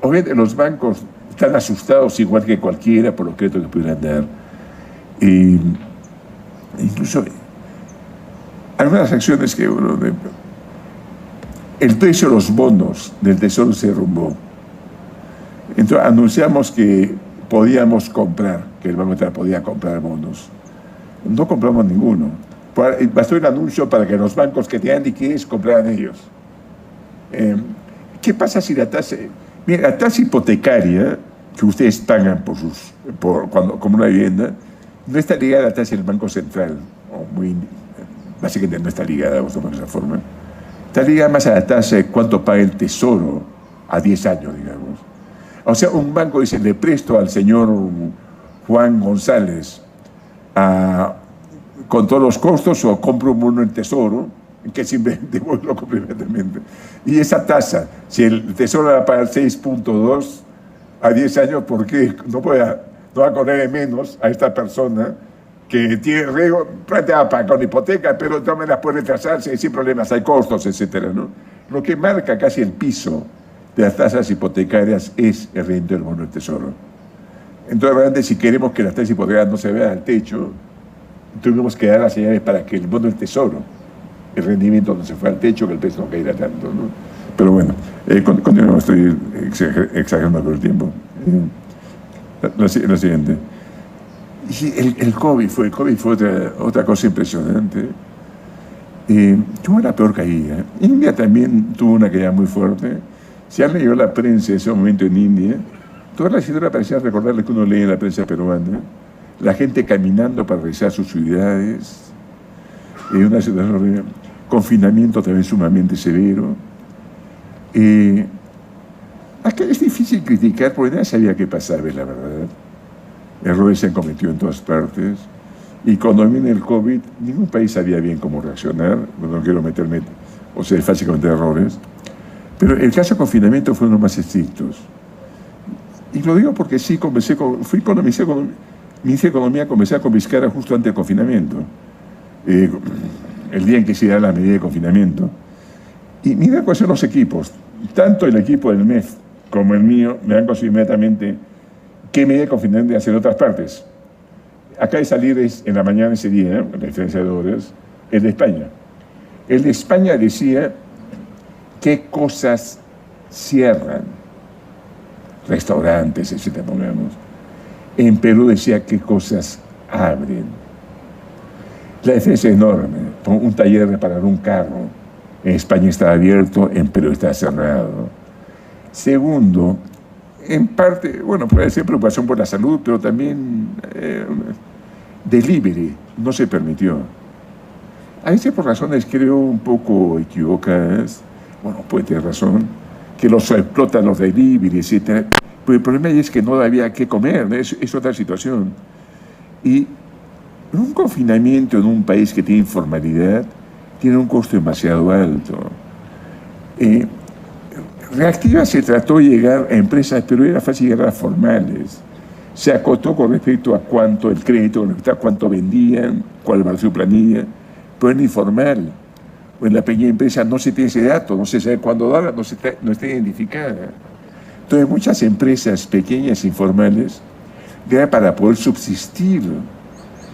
Obviamente los bancos están asustados igual que cualquiera por los créditos que pudieran dar. Incluso algunas acciones que el precio de los bonos del Tesoro se derrumbó. Entonces anunciamos que podíamos comprar, que el Banco Central podía comprar bonos. No compramos ninguno. Bastó el anuncio para que los bancos que tenían liquidez compraran ellos. ¿Qué pasa si la tasa... Mira, la tasa hipotecaria que ustedes pagan como una vivienda no está ligada a la tasa del Banco Central, básicamente no está ligada, vamos a poner de esa forma. Está ligada más a la tasa de cuánto paga el Tesoro a 10 años, digamos. O sea, un banco dice, le presto al señor Juan González con todos los costos o compro un bono en Tesoro, que simplemente lo compro inmediatamente. Y esa tasa, si el Tesoro va a pagar 6.2 a 10 años, ¿por qué no va a correr menos a esta persona que tiene riesgo, prácticamente va a pagar con hipoteca, pero de todas maneras puede retrasarse sin problemas, hay costos, etcétera, ¿no? Lo que marca casi el piso de las tasas hipotecarias es el rendimiento del bono del Tesoro. Entonces, realmente, si queremos que las tasas hipotecarias no se vean al techo, tuvimos que dar las señales para que el bono del Tesoro, el rendimiento no se fue al techo, que el precio no caiga tanto, ¿no? Pero bueno, continuamos, estoy exagerando por el tiempo. Lo siguiente. Y el COVID fue otra cosa impresionante. Tuvo la peor caída. India también tuvo una caída muy fuerte. Si han leído la prensa en ese momento en India, toda la historia parecía recordarle que uno lee en la prensa peruana. La gente caminando para realizar sus ciudades. Una situación horrible. Confinamiento también sumamente severo. Acá es difícil criticar porque nadie sabía qué pasaba, la verdad. Errores se han cometido en todas partes. Y cuando viene el COVID, ningún país sabía bien cómo reaccionar. No quiero meterme, es fácil cometer errores. Pero el caso de confinamiento fue uno de los más estrictos. Y lo digo porque sí, mi economía comencé a confiscar justo antes del confinamiento. El día en que se da la medida de confinamiento. Y mira cuáles son los equipos. Tanto el equipo del MEF como el mío me han conseguido inmediatamente qué medida de confinamiento hacer en otras partes. Acá de salir en la mañana ese día, la diferencia de horas, el de España. El de España decía qué cosas cierran, restaurantes, etcétera, pongamos. En Perú decía qué cosas abren. La diferencia es enorme. Un taller de reparar un carro en España está abierto, en Perú está cerrado. Segundo, en parte, puede ser preocupación por la salud, pero también delivery no se permitió. A veces por razones creo un poco equivocadas, puede tener razón, que los explotan los delivery, etc. Pero el problema es que no había qué comer, ¿no? Es otra situación. Y un confinamiento en un país que tiene informalidad tiene un costo demasiado alto. Reactiva se trató de llegar a empresas, pero era fácil llegar a formales. Se acotó con respecto a cuánto el crédito, con respecto a cuánto vendían, cuál era su planilla, pero en informal. O en la pequeña empresa no se tiene ese dato, no se sabe cuándo darla, no está identificada. Entonces muchas empresas pequeñas informales, ya para poder subsistir,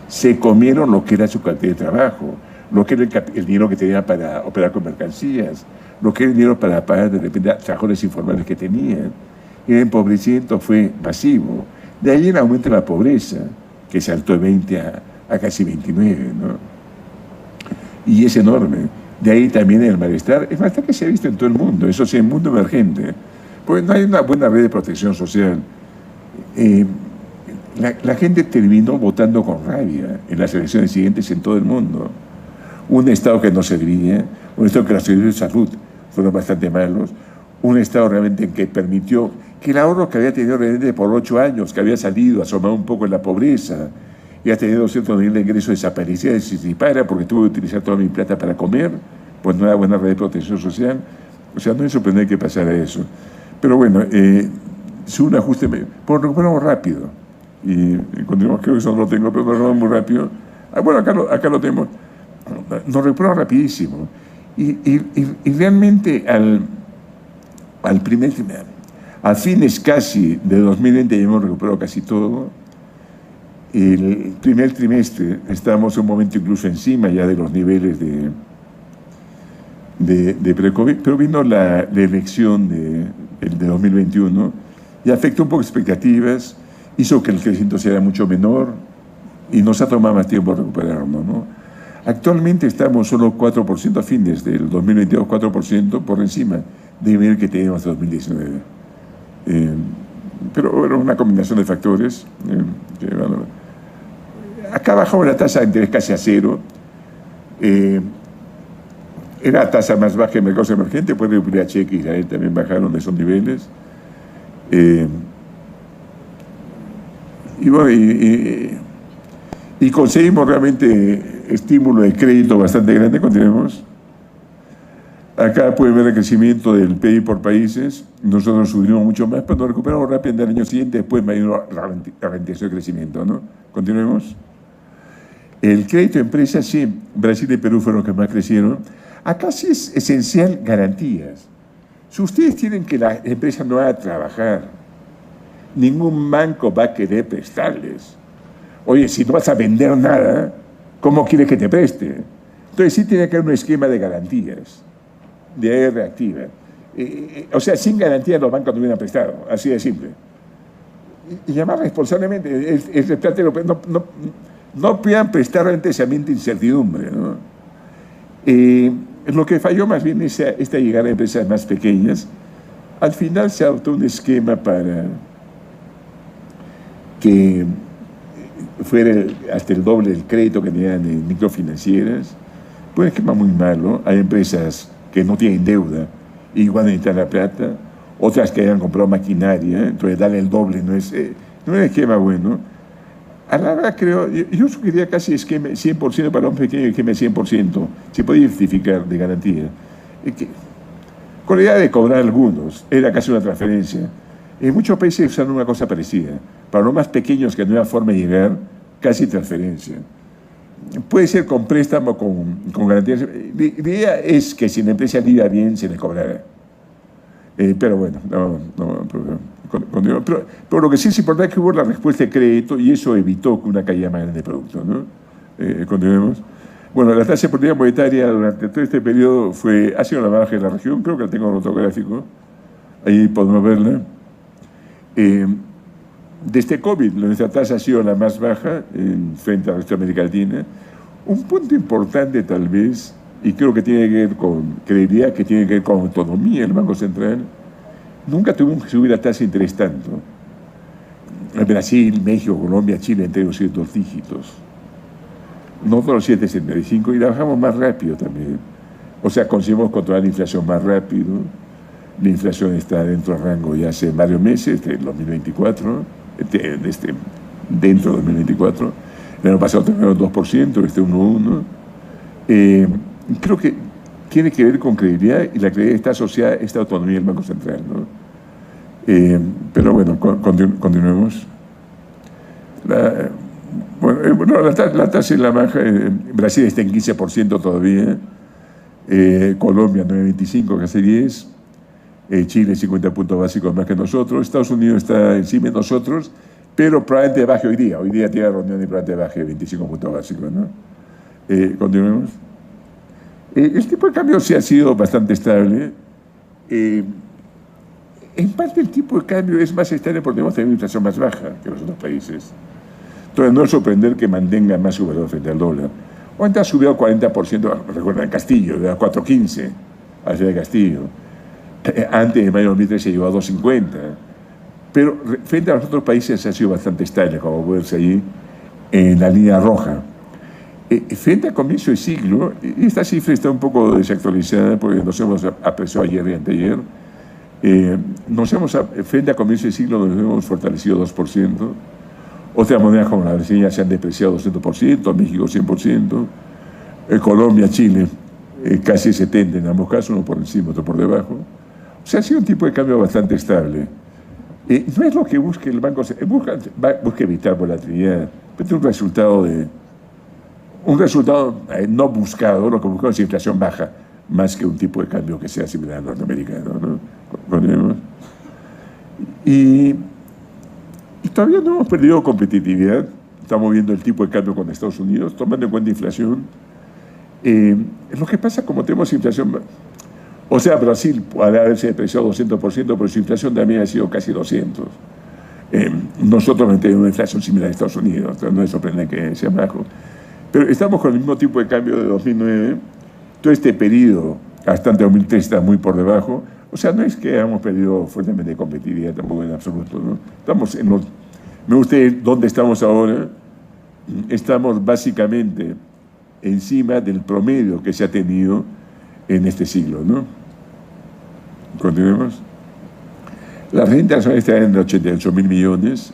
se comieron lo que era su cartera de trabajo, lo que era el dinero que tenían para operar con mercancías, lo que era el dinero para pagar de repente a trabajadores informales que tenían. Y el empobrecimiento fue masivo. De ahí el aumento de la pobreza, que saltó de 20 a casi 29, ¿no? Y es enorme. De ahí también el malestar que se ha visto en todo el mundo, eso sí, en el mundo emergente. Pues no hay una buena red de protección social. La gente terminó votando con rabia en las elecciones siguientes en todo el mundo. un Estado que no servía, un Estado que los servicios de salud fueron bastante malos, un Estado realmente que permitió que el ahorro que había tenido realmente por 8 años, que había salido, asomado un poco en la pobreza, y ha tenido cierto nivel de ingreso desaparecida, se dispara porque tuve que utilizar toda mi plata para comer, pues no era buena red de protección social. O sea, no es sorprendente que pasara eso. Pero bueno, es un ajuste, pues recuperamos rápido. Y continuamos, creo que eso no lo tengo, pero lo recuperamos muy rápido. Bueno, acá lo tenemos. Nos recuperamos rapidísimo. Y realmente a fines casi de 2020 ya hemos recuperado casi todo. El primer trimestre estábamos un momento incluso encima ya de los niveles de pre-COVID, pero vino la elección de 2021 y afectó un poco expectativas, hizo que el crecimiento sea mucho menor y nos ha tomado más tiempo recuperarnos, ¿no? Actualmente estamos solo 4% a fines del 2022, 4% por encima del nivel que teníamos en 2019. Pero era una combinación de factores. Acá bajamos la tasa de interés casi a cero. Era la tasa más baja en mercados emergentes, después de República Checa y Israel también bajaron de esos niveles. Y conseguimos realmente estímulo de crédito bastante grande. Continuemos. Acá pueden ver el crecimiento del PIB por países. Nosotros subimos mucho más, pero nos recuperamos rápido en el año siguiente, después me ha ido la ralentización de crecimiento, ¿no? Continuemos. El crédito de empresas, sí, Brasil y Perú fueron los que más crecieron. Acá sí es esencial garantías. Si ustedes tienen que la empresa no va a trabajar, ningún banco va a querer prestarles. Oye, si no vas a vender nada, ¿cómo quieres que te preste? Entonces sí tiene que haber un esquema de garantías, de AR activa. O sea, sin garantía los bancos no hubieran prestado, así de simple. Y llamar responsablemente, no puedan prestar ante ese ambiente de incertidumbre, ¿no? Lo que falló más bien es esta llegada a empresas más pequeñas. Al final se adoptó un esquema para que fuera hasta el doble del crédito que tenían en microfinancieras. Fue un esquema muy malo. Hay empresas que no tienen deuda y igual necesitan la plata, otras que hayan comprado maquinaria, entonces darle el doble no es un esquema bueno. A la verdad creo, yo sugeriría casi esquema 100% para un pequeño esquema de 100%, se puede justificar de garantía. Con la idea de cobrar algunos, era casi una transferencia. En muchos países usan una cosa parecida. Para los más pequeños que no hay forma de llegar, casi transferencia. Puede ser con préstamo, con garantías. La idea es que si la empresa lidia bien, se le cobrará. Pero bueno, pero lo que sí es importante es que hubo la respuesta de crédito y eso evitó que una caída más grande de producto, ¿no? Continuemos. Bueno, la tasa de política monetaria durante todo este periodo ha sido la más baja de la región, creo que la tengo en otro gráfico, ahí podemos verla. Desde COVID, nuestra tasa ha sido la más baja frente al resto de América Latina. Un punto importante tal vez, y creo que tiene que ver con credibilidad, que tiene que ver con autonomía del Banco Central, nunca tuvimos que subir la tasa de interés tanto. En Brasil, México, Colombia, Chile, entre los 2 dígitos. Nosotros los 7,75 y la bajamos más rápido también. O sea, conseguimos controlar la inflación más rápido. La inflación está dentro del rango ya hace varios meses, del 2024, dentro del 2024. El año pasado terminó 2%, 1,1%. Creo que tiene que ver con credibilidad y la credibilidad está asociada a esta autonomía del Banco Central, ¿no? Pero bueno, continuemos. La tasa es la baja. Brasil está en 15% todavía. Colombia 9,25, casi 10%. Chile 50 puntos básicos más que nosotros. Estados Unidos está encima de nosotros, pero probablemente baje hoy día. Hoy día tiene reunión y probablemente baje 25 puntos básicos, ¿no? Continuemos. El tipo de cambio sí ha sido bastante estable. En parte el tipo de cambio es más estable porque hemos tenido una inflación más baja que los otros países. Entonces no es sorprender que mantenga más su valor frente al dólar. Ahorita ha subido 40%, recuerdan Castillo, de 4,15 a de Castillo. Antes de mayo de 2013 llegó a 2,50. Pero frente a los otros países ha sido bastante estable, como puede verse allí en la línea roja. Frente a comienzo de siglo, esta cifra está un poco desactualizada porque nos hemos apreciado ayer y anteayer. Frente a comienzo de siglo nos hemos fortalecido 2%. Otras monedas como la brasileña se han depreciado 200%, México 100%, Colombia, Chile casi 70% en ambos casos, uno por encima, otro por debajo. O sea, ha sido un tipo de cambio bastante estable. No es lo que busque el Banco Central, busca evitar volatilidad, pero tiene un resultado no buscado. Lo que buscamos es inflación baja, más que un tipo de cambio que sea similar al norteamericano, ¿no? Y todavía no hemos perdido competitividad. Estamos viendo el tipo de cambio con Estados Unidos, tomando en cuenta inflación. Lo que pasa, como tenemos inflación, o sea, Brasil puede haberse depreciado 200%, pero su inflación también ha sido casi 200%. Nosotros tenemos una inflación similar a Estados Unidos, entonces no es sorprendente que sea bajo. Pero estamos con el mismo tipo de cambio de 2009. Todo este periodo, hasta el 2003, está muy por debajo. O sea, no es que hayamos perdido fuertemente competitividad, tampoco en absoluto, ¿no? Me gusta ver dónde estamos ahora. Estamos básicamente encima del promedio que se ha tenido en este siglo, ¿no? Continuemos. Las rentas están en 88.000 millones.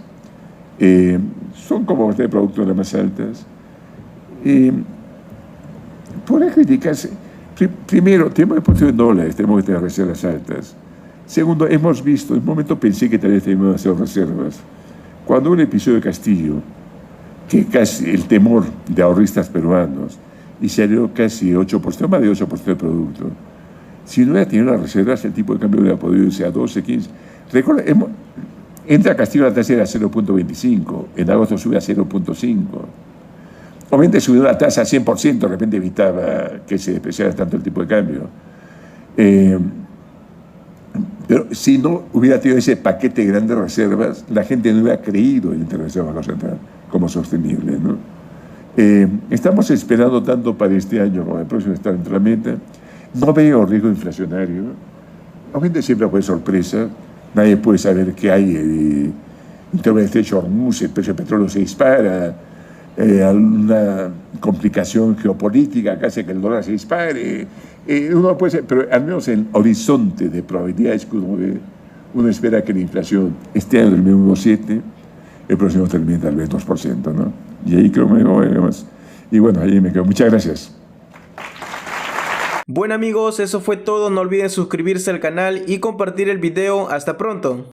Son como de productos las más altas. Podrá criticarse. Primero, tenemos exposición en dólares, tenemos que tener reservas altas. Segundo, hemos visto, en un momento pensé que tal vez teníamos que hacer reservas. Cuando hubo un episodio de Castillo, que casi el temor de ahorristas peruanos, y salió casi 8%, más de 8% del producto. Si no hubiera tenido las reservas, el tipo de cambio hubiera podido irse a 12, 15. Recuerda, entra Castillo, la tasa era 0.25, en agosto sube a 0.5. Obviamente subió la tasa a 100%, de repente evitaba que se depreciara tanto el tipo de cambio. Pero si no hubiera tenido ese paquete de grandes reservas, la gente no hubiera creído en la intervención del Banco Central como sostenible, ¿no? Estamos esperando tanto para este año como el próximo estar entre la meta. No veo riesgo inflacionario. Obviamente siempre puede sorpresa. Nadie puede saber qué hay en torno al estrecho de Hormuz, el precio del petróleo se dispara, alguna complicación geopolítica que hace que el dólar se dispare. Uno puede ser, pero al menos el horizonte de probabilidades que uno espera que la inflación este año termine 1,7%, el próximo termine tal vez 2%, ¿no? Y ahí creo que me voy más. Y bueno, ahí me quedo. Muchas gracias. Bueno amigos, eso fue todo. No olviden suscribirse al canal y compartir el video. Hasta pronto.